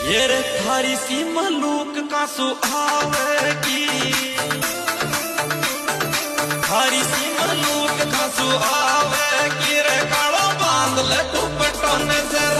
ये रे थारी सी मलूक का सुहावेगी, थारी सी मलूक का सुहावेगी रे कालो बांध ले दुपट्टों ने से